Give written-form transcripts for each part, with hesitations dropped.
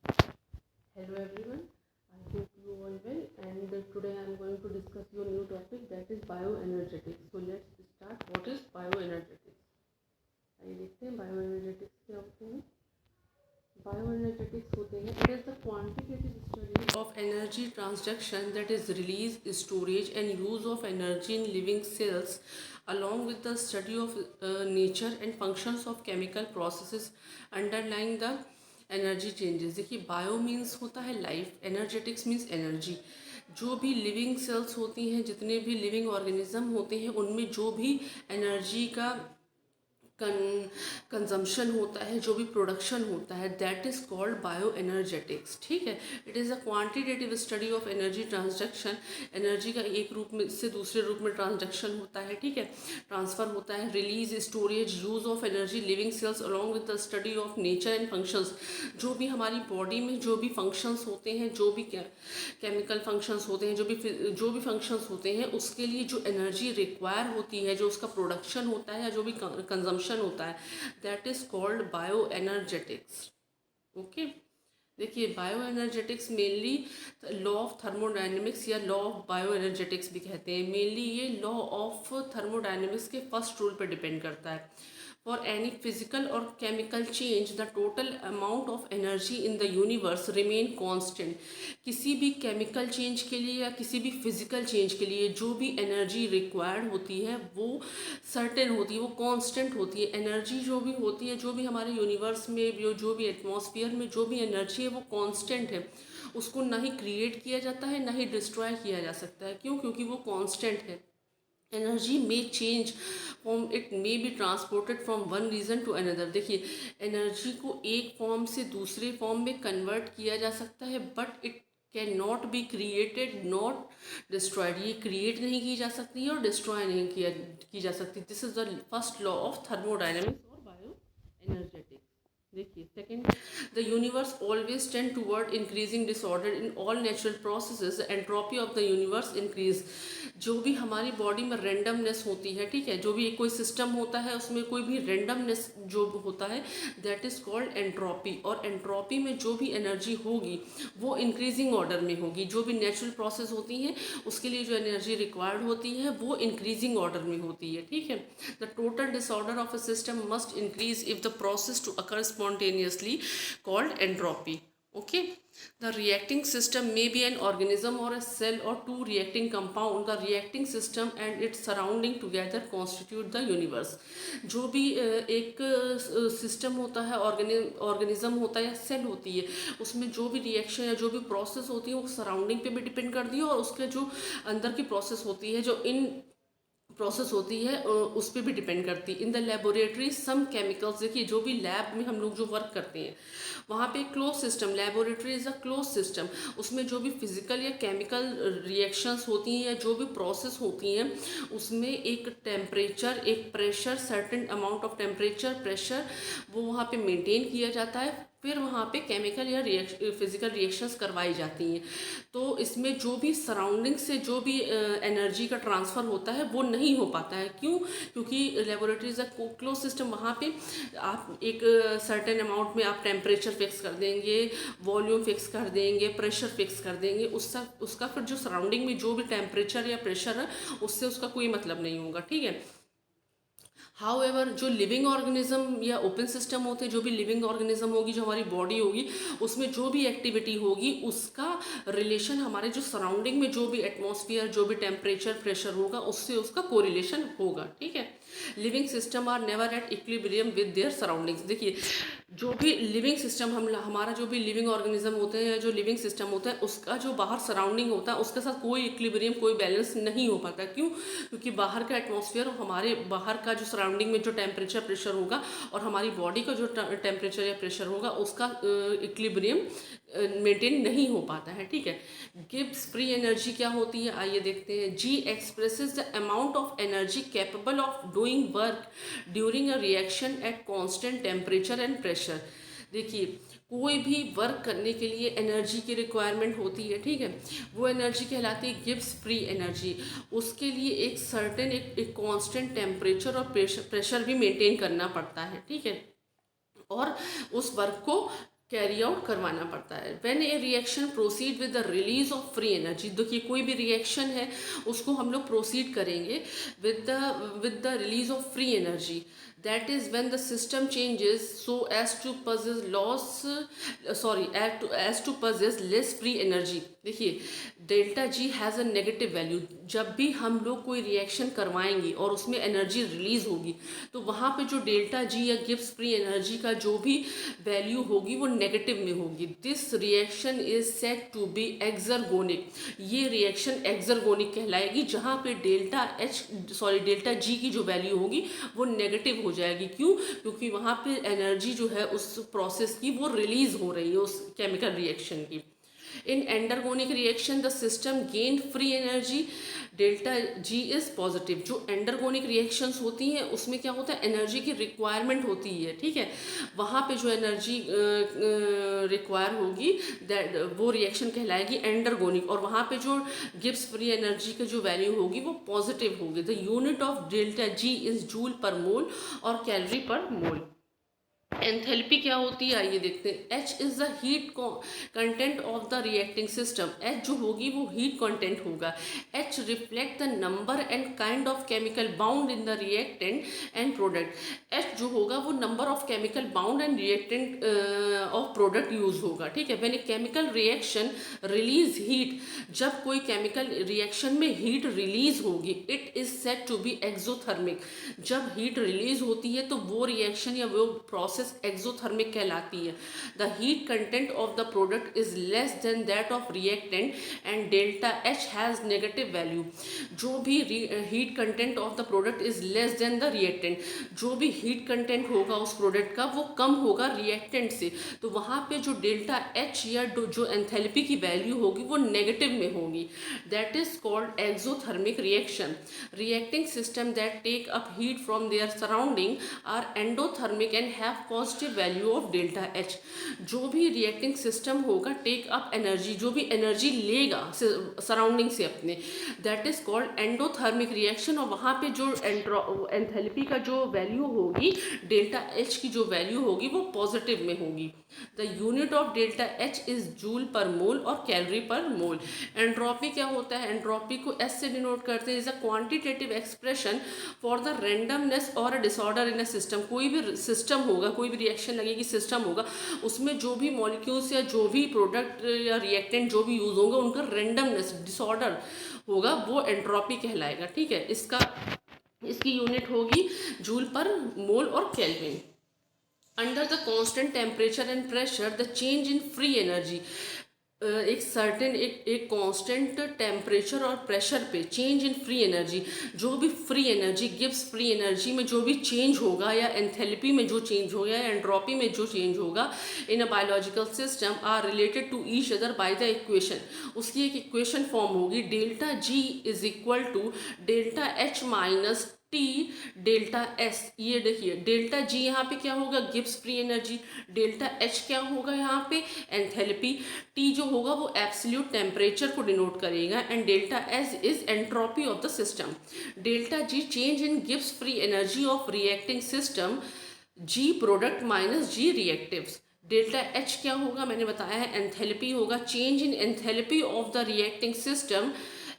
Hello everyone, I hope you all well, and today I am going to discuss your new topic, that is bioenergetics. So let's start. What is bioenergetics? आइए देखते हैं bioenergetics क्या होते हैं. Bioenergetics होते हैं, it is the quantitative study of energy transduction, that is release, storage and use of energy in living cells, along with the study of nature and functions of chemical processes underlying the energy changes. देखिए, bio means होता है life, energetics means energy. जो भी living cells होती हैं, जितने भी living organism होते हैं, उनमें जो भी एनर्जी का कंजम्पशन होता है, जो भी प्रोडक्शन होता है, that is called bio energetics. ठीक है. It is a quantitative study of energy transduction. Energy का एक रूप में से दूसरे रूप में ट्रांसडक्शन होता है. ठीक है. ट्रांसफ़र होता है. Release, storage, use of energy living cells along with the study of nature and functions. जो भी हमारी बॉडी में जो भी फंक्शंस होते हैं, जो भी केमिकल फंक्शंस होते हैं, जो भी फंक्शंस होते हैं, उसके लिए जो एनर्जी रिक्वायर होती है, जो उसका प्रोडक्शन होता है या जो भी कंजम्पशन होता है, that is called bio energetics. Okay. देखिए, bio energetics mainly law of thermodynamics या लॉ ऑफ बायो एनर्जेटिक्स भी कहते हैं. मेनली ये लॉ ऑफ थर्मोडाइनमिक्स के फर्स्ट रूल पर डिपेंड करता है. For any physical or chemical change, the total amount of energy in the universe remain constant. किसी भी केमिकल चेंज के लिए या किसी भी फिजिकल चेंज के लिए जो भी एनर्जी रिक्वायर्ड होती है, वो सर्टेन होती है, वो कांस्टेंट होती है. एनर्जी जो भी होती है, जो भी हमारे यूनिवर्स में जो भी एटमॉस्फेयर में जो भी एनर्जी है, वो कांस्टेंट है. उसको ना ही क्रिएट किया जाता है, ना ही डिस्ट्रॉय किया जा सकता है. क्यों? क्योंकि वो कांस्टेंट है. एनर्जी में change form, it may be transported from one region to another. देखिए, एनर्जी को एक फॉर्म से दूसरे फॉर्म में कन्वर्ट किया जा सकता है, but it can not be created, not destroyed. ये क्रिएट नहीं की जा सकती है और डिस्ट्रॉय नहीं की जा सकती. This is the first law of thermodynamics और बायो एनर्जेटिक्स. देखिए, second, the universe always tend toward increasing disorder in all natural processes. Entropy of the universe increase. जो भी हमारी बॉडी में रेंडमनेस होती है, ठीक है, जो भी कोई सिस्टम होता है, उसमें कोई भी रेंडमनेस जो होता है, दैट इज़ कॉल्ड एंट्रोपी. और एंट्रोपी में जो भी एनर्जी होगी, वो इंक्रीजिंग ऑर्डर में होगी. जो भी नेचुरल प्रोसेस होती हैं, उसके लिए जो एनर्जी रिक्वायर्ड होती है, वो इंक्रीजिंग ऑर्डर में होती है. ठीक है. The total disorder of a system must increase if the process to occur spontaneously, called entropy. Okay. The reacting system may be an organism or a cell or two reacting compound. The reacting system and its surrounding together constitute the universe. जो भी एक system होता है, organism होता है या cell होती है, उसमें जो भी रिएक्शन या जो भी प्रोसेस होती है, वो सराउंडिंग पे भी डिपेंड करती है, और उसके जो अंदर की प्रोसेस होती है, जो इन प्रोसेस होती है, उस पर भी डिपेंड करती है. In the laboratory some chemicals. देखिए, जो भी लैब में हम लोग जो वर्क करते हैं, वहाँ पे close system, laboratory is a close system. उसमें जो भी फिजिकल या केमिकल रिएक्शंस होती हैं या जो भी प्रोसेस होती हैं, उसमें एक टेम्परेचर, एक pressure, certain amount of temperature, pressure, वो वहाँ पे मेंटेन किया जाता है. फिर वहाँ पे केमिकल या फिजिकल रिएक्शंस करवाई जाती हैं. तो इसमें जो भी सराउंडिंग से जो भी एनर्जी का ट्रांसफ़र होता है, वो नहीं हो पाता है. क्यों? क्योंकि लेबोरेटरीज अ क्लोज सिस्टम. वहाँ पे आप एक सर्टेन अमाउंट में आप टेम्परेचर फिक्स कर देंगे, वॉल्यूम फिक्स कर देंगे, प्रेशर फिक्स कर देंगे. उसका फिर जो सराउंडिंग में जो भी टेम्परेचर या प्रेशर है, उससे उसका कोई मतलब नहीं होगा. ठीक है. हाउएवर, जो लिविंग ऑर्गेनिज्म या ओपन सिस्टम होते हैं, जो भी लिविंग ऑर्गेनिज्म होगी, जो हमारी बॉडी होगी, उसमें जो भी एक्टिविटी होगी, उसका रिलेशन हमारे जो सराउंडिंग में जो भी एटमॉस्फेयर, जो भी टेम्परेचर, प्रेशर होगा, उससे उसका कोरिलेशन होगा. ठीक है. Living system are never at equilibrium with their surroundings. देखिए, जो भी लिविंग सिस्टम हमारा जो भी लिविंग ऑर्गेनिज्म होते हैं या जो लिविंग सिस्टम होता है, उसका जो बाहर सराउंडिंग होता है, उसके साथ कोई इक्विलिब्रियम, कोई बैलेंस नहीं हो पाता. क्यों? क्योंकि बाहर का एटमॉस्फेयर और हमारे बाहर का जो सराउंडिंग में जो टेम्परेचर, प्रेशर होगा, और हमारी बॉडी का जो टेम्परेचर या प्रेशर होगा, उसका इक्विलिब्रियम मेंटेन नहीं हो पाता है. ठीक है. गिब्स फ्री एनर्जी क्या होती है, आइए देखते हैं. G expresses the amount of energy capable of doing work during a reaction at constant temperature and pressure. देखिए, कोई भी वर्क करने के लिए एनर्जी की रिक्वायरमेंट होती है. ठीक है. वो एनर्जी कहलाती है गिब्स फ्री एनर्जी. उसके लिए एक सर्टेन, एक कांस्टेंट टेम्परेचर और प्रेशर भी मेंटेन करना पड़ता है. ठीक है. और उस वर्क को कैरी आउट करवाना पड़ता है। When A reaction proceed with the release of free energy, देखिए कोई भी रिएक्शन है उसको हम लोग प्रोसीड करेंगे with the release of free energy, that is when the system changes so as to possess less free energy. देखिए delta G has a negative value. जब भी हम लोग कोई रिएक्शन करवाएंगे और उसमें एनर्जी रिलीज होगी तो वहाँ पे जो डेल्टा जी या गिब्स फ्री एनर्जी का जो भी वैल्यू होगी वो नेगेटिव में होगी। This reaction is said to be exergonic. ये रिएक्शन एक्सर्गोनिक कहलाएगी, जहाँ पे डेल्टा जी की जो वैल्यू होगी वो नेगेटिव हो जाएगी। क्यों? क्योंकि वहाँ पे एनर्जी जो है उस प्रोसेस की वो रिलीज हो रही है उस केमिकल रिएक्शन की। In endergonic reaction the system gain free energy, delta G is positive. जो एंडरगोनिक रिएक्शंस होती हैं उसमें क्या होता है, एनर्जी की रिक्वायरमेंट होती है, ठीक है। वहाँ पे जो एनर्जी रिक्वायर होगी दैट वो रिएक्शन कहलाएगी एंडरगोनिक, और वहाँ पे जो गिब्स फ्री एनर्जी की जो वैल्यू होगी वो पॉजिटिव होगी। The unit of delta G is joule per mole और कैलोरी पर मोल। एंथैल्पी क्या होती है आइए देखते हैं। H is the heat content of the reacting system. H जो होगी वो हीट कंटेंट होगा। H reflect the number and kind of chemical bound in the reactant and product. H जो होगा वो number of chemical bound and reactant of product use होगा, ठीक है। When a chemical reaction release heat, जब कोई chemical reaction में heat release होगी, it is said to be exothermic. जब हीट रिलीज होती है तो वो रिएक्शन या वो प्रोसेस एक्सोथर्मिक कहलाती है। The heat content of the product is less than that of reactant and delta H has negative value. जो भी heat content of the product is less than the reactant, जो भी heat content होगा उस product का वो कम होगा reactant से, तो वहाँ पे जो डेल्टा एच या जो एंथैल्पी की वैल्यू होगी वो नेगेटिव में होगी। That is called exothermic reaction. Reacting system that take up heat from their surrounding are endothermic and have positive value of delta H. जो भी रिएक्टिंग सिस्टम होगा टेक अप एनर्जी, जो भी एनर्जी लेगा सराउंडिंग से अपने, that is called endothermic reaction. और वहाँ पे जो एंथैल्पी का जो वैल्यू होगी, डेल्टा एच की जो वैल्यू होगी वो पॉजिटिव में होगी। The unit of delta H is joule per mole और कैलोरी पर मोल। एंट्रोपी क्या होता है, एंट्रोपी को एस से डिनोट करते हैं। Is a quantitative expression for the randomness और a disorder in a system. कोई भी सिस्टम होगा, कोई भी रिएक्शन लगेगी सिस्टम होगा, उसमें जो भी मॉलिक्यूल्स या जो भी प्रोडक्ट या रिएक्टेंट जो भी यूज होगा उनका रेंडमनेस डिसऑर्डर होगा, वो एंट्रोपी कहलाएगा, ठीक है। इसकी यूनिट होगी जूल पर मोल और kelvin. Under the constant temperature and pressure the change in free energy, एक कांस्टेंट टेम्परेचर और प्रेशर पे चेंज इन फ्री एनर्जी, जो भी free energy gives free energy में जो भी चेंज होगा या एंथैल्पी में जो चेंज होगा या एंट्रोपी में जो चेंज होगा in a biological system are related to each other by the equation. उसकी एक इक्वेशन फॉर्म होगी, delta G is equal to delta H minus T delta S. ये देखिए डेल्टा जी यहाँ पे क्या होगा, Gibbs free energy, delta H क्या होगा यहाँ पे एंथैल्पी, टी जो होगा वो एब्सोल्यूट टेम्परेचर को डिनोट करेगा and delta S is entropy of the system. Delta G change in Gibbs free energy of reacting system, G product minus G reactives. Delta H क्या होगा मैंने बताया है, एंथैल्पी होगा, change in enthalpy of the reacting system,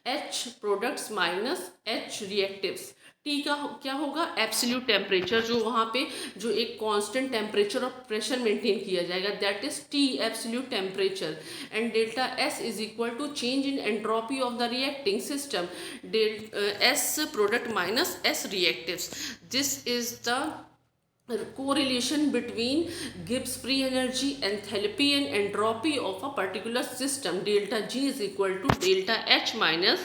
H products minus H reactives. T का क्या होगा, absolute temperature, जो वहाँ पे जो एक कांस्टेंट टेम्परेचर और प्रेशर मेंटेन किया जाएगा, that is T absolute temperature. And delta S is equal to change in entropy of the reacting system, S product minus S reactives. This is the correlation between Gibbs free energy, enthalpy and entropy of a particular system. Delta G is equal to delta H minus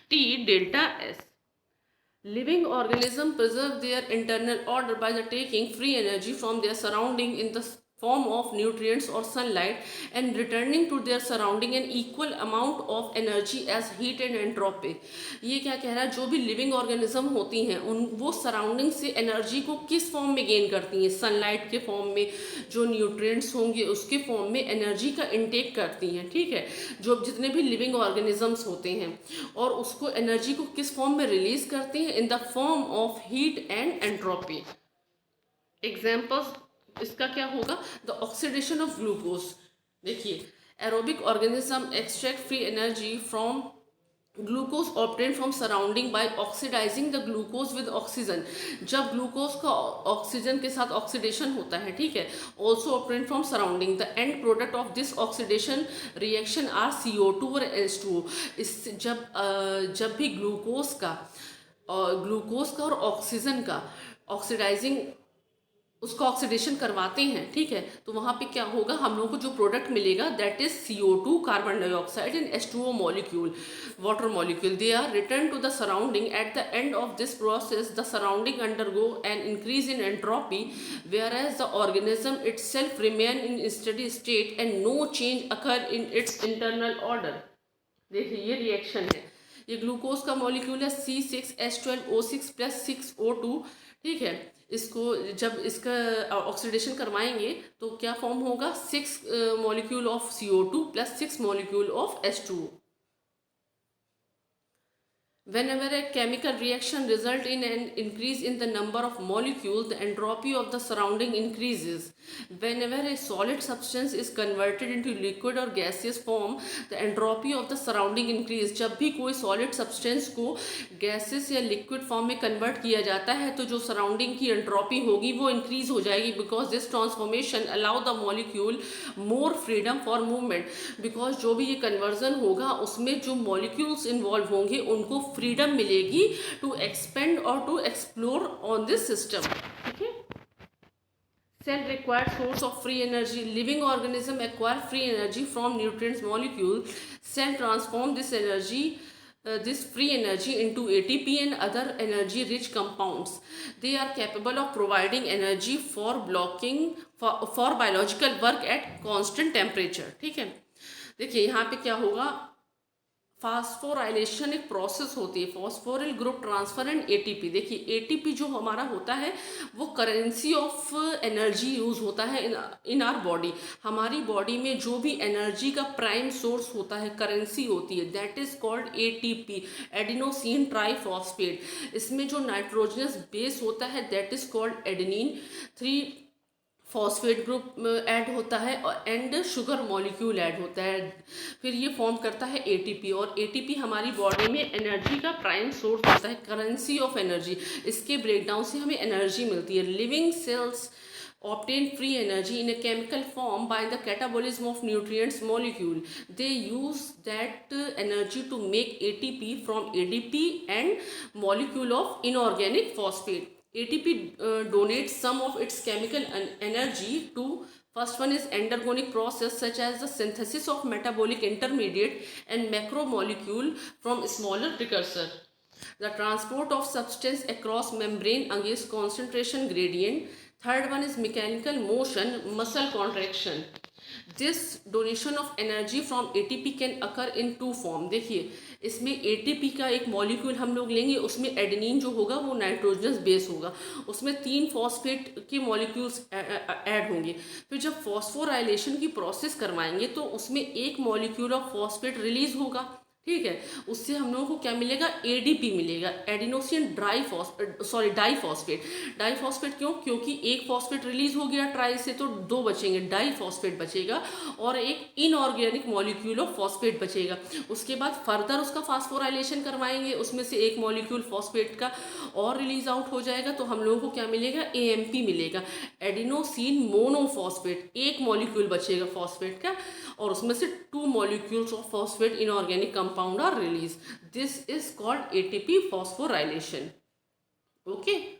T delta S. Living organisms preserve their internal order by the taking free energy from their surrounding in the form of nutrients or sunlight and returning to their surrounding an equal amount of energy as heat and entropy. ये क्या कह रहा है, जो भी living organism होती हैं उन वो सराउंडिंग से एनर्जी को किस फॉर्म में गेन करती हैं, सनलाइट के फॉर्म में, जो न्यूट्रिएंट्स होंगे उसके फॉर्म में एनर्जी का इनटेक करती हैं, ठीक है, जो जितने भी लिविंग ऑर्गेनिजम्स होते हैं, और उसको एनर्जी को किस फॉर्म में रिलीज करते हैं, in the form of heat and entropy. Examples इसका क्या होगा, द ऑक्सीडेशन ऑफ ग्लूकोज। देखिए, aerobic organism extract free energy from glucose obtain from surrounding by oxidizing the glucose with oxygen. जब ग्लूकोज का oxygen के साथ ऑक्सीडेशन होता है, ठीक है, also obtain from surrounding, the end product of this oxidation reaction are CO2 और H2O। इस जब भी ग्लूकोज का और ऑक्सीजन का ऑक्सीडाइजिंग उसका ऑक्सीडेशन करवाते हैं, ठीक है, तो वहाँ पे क्या होगा, हम लोगों को जो प्रोडक्ट मिलेगा that is CO2 carbon dioxide and H2O molecule, water molecule. They are return to the surrounding at the end of this process the surrounding undergo an increase in entropy whereas the organism itself remain in steady state and no change occur in its internal order. देखिए ये reaction है, ये glucose का molecule है C6H12O6 + 6O2, ठीक है। इसको जब इसका ऑक्सीडेशन करवाएंगे तो क्या फॉर्म होगा, 6 molecule of CO2 + 6 molecule of H2O। Whenever a chemical reaction results in an increase in the number of molecules, the entropy of the surrounding increases. Whenever a solid substance is converted into liquid or gaseous form, the entropy of the surrounding increase. जब भी कोई solid substance को gaseous या liquid form में convert किया जाता है तो जो surrounding की entropy होगी वो increase हो जाएगी, because this transformation allow the molecule more freedom for movement. because जो भी ये conversion होगा उसमें जो molecules involve होंगे उनको फ्रीडम मिलेगी टू एक्सपेंड और to explore on this system, ठीक है। Cell required source of free energy. Living organism acquire free energy from nutrients molecule. Cell transform this energy this free energy into ATP and other energy rich compounds. They are capable of providing energy for biological work at constant temperature, ठीक है। देखिए यहाँ पे क्या होगा, phosphorylation एक process होती है, phosphoryl group transfer and ATP. देखिए एटीपी जो हमारा होता है वो करेंसी ऑफ एनर्जी यूज होता है इन आर बॉडी। हमारी बॉडी में जो भी एनर्जी का प्राइम सोर्स होता है, करेंसी होती है, that is called ATP, adenosine triphosphate. इसमें जो नाइट्रोजनस बेस होता है that is called adenine, 3 phosphate group add होता है एंड शुगर मॉलिक्यूल ऐड होता है, फिर ये फॉर्म करता है एटीपी। और एटीपी हमारी बॉडी में एनर्जी का प्राइम सोर्स होता है, करेंसी ऑफ एनर्जी। इसके ब्रेकडाउन से हमें एनर्जी मिलती है। Living cells obtain free energy in a chemical form by the catabolism of nutrients molecule. They use that energy to make ATP from ADP and molecule of inorganic phosphate. ATP donates some of its chemical energy to, first one is endergonic process such as the synthesis of metabolic intermediate and macromolecule from smaller precursor. The transport of substance across membrane against concentration gradient. Third one is mechanical motion, muscle contraction. This donation of energy from ATP can occur in 2 form. देखिए इसमें ATP का एक molecule हम लोग लेंगे, उसमें adenine जो होगा वो नाइट्रोजनस बेस होगा, उसमें 3 फॉस्फेट के मॉलिक्यूल्स ऐड होंगे। फिर जब फॉस्फोराइलेशन की प्रोसेस करवाएंगे तो उसमें एक मॉलिक्यूल ऑफ फॉस्फेट रिलीज होगा, ठीक है। उससे हम लोगों को क्या मिलेगा, एडीपी मिलेगा, एडिनोसिन डाइफॉस्फेट। डाइफॉस्फेट क्यों, क्योंकि एक फॉस्फेट रिलीज हो गया ट्राई से तो 2 बचेंगे, डाइफॉस्फेट बचेगा और एक इनऑर्गेनिक मॉलिक्यूल ऑफ फॉस्फेट बचेगा। उसके बाद फर्दर उसका फास्फोराइलेशन करवाएंगे, उसमें से एक मॉलिक्यूल फॉस्फेट का और रिलीज आउट हो जाएगा तो हम लोगों को क्या मिलेगा, एएमपी मिलेगा, एडिनोसिन मोनोफॉस्फेट। एक मॉलिक्यूल बचेगा फॉस्फेट का और उसमें से 2 molecules of phosphate inorganic compound are released. This is called ATP phosphorylation. Okay.